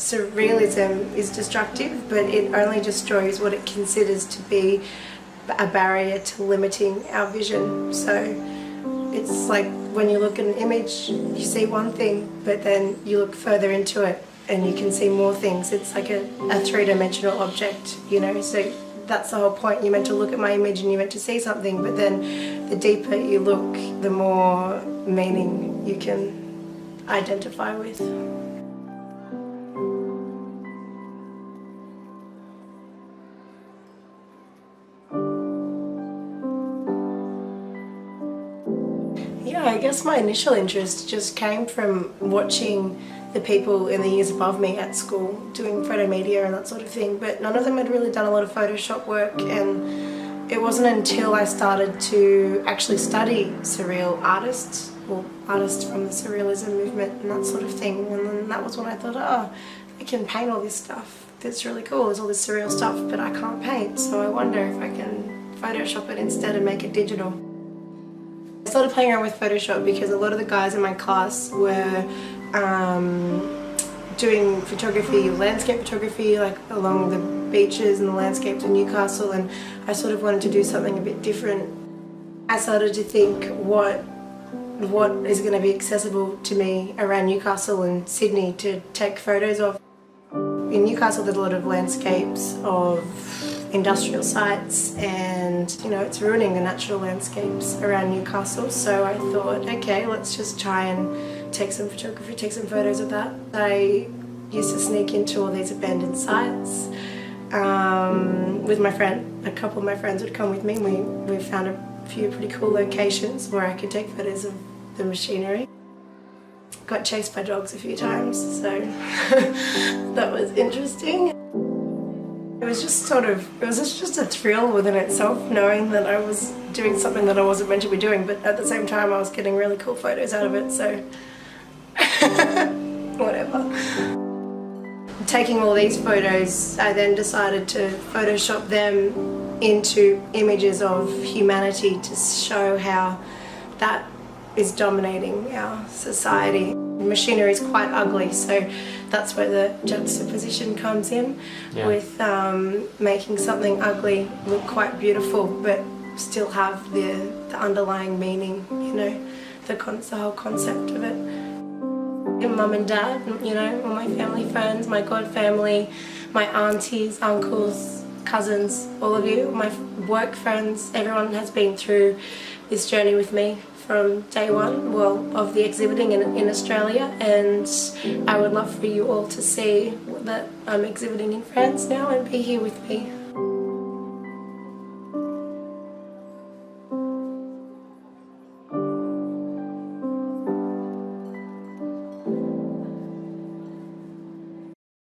Surrealism is destructive, but it only destroys what it considers to be a barrier to limiting our vision. So it's like when you look at an image, you see one thing, but then you look further into it and you can see more things. It's like a three-dimensional object, you know, so that's the whole point. You're meant to look at my image and you're meant to see something, but then the deeper you look, the more meaning you can identify with. Yeah, I guess my initial interest just came from watching the people in the years above me at school doing photo media and that sort of thing, but none of them had really done a lot of Photoshop work, and it wasn't until I started to actually study surreal artists, or artists from the Surrealism movement and that sort of thing, and then that was when I thought, oh, I can paint all this stuff. That's really cool, there's all this surreal stuff, but I can't paint, so I wonder if I can Photoshop it instead and make it digital. I started playing around with Photoshop because a lot of the guys in my class were doing photography, landscape photography, like along the beaches and the landscapes in Newcastle, and I sort of wanted to do something a bit different. I started to think what is going to be accessible to me around Newcastle and Sydney to take photos of. In Newcastle there's a lot of landscapes of industrial sites, and you know, it's ruining the natural landscapes around Newcastle, so I thought, okay, let's just try and take some photography, take some photos of that. I used to sneak into all these abandoned sites with my friend. A couple of my friends would come with me. We found a few pretty cool locations where I could take photos of the machinery. Got chased by dogs a few times, so that was interesting. It was just a thrill within itself, knowing that I was doing something that I wasn't meant to be doing, but at the same time I was getting really cool photos out of it, so whatever. Taking all these photos, I then decided to Photoshop them into images of humanity to show how that is dominating our society. Machinery is quite ugly, so that's where the juxtaposition comes in, with making something ugly look quite beautiful but still have the underlying meaning, you know, the whole concept of it. Mum and Dad, you know, all my family friends, my god family, my aunties, uncles, cousins, all of you, my work friends, everyone has been through this journey with me from day one, well, of the exhibiting in Australia, and I would love for you all to see that I'm exhibiting in France now and be here with me.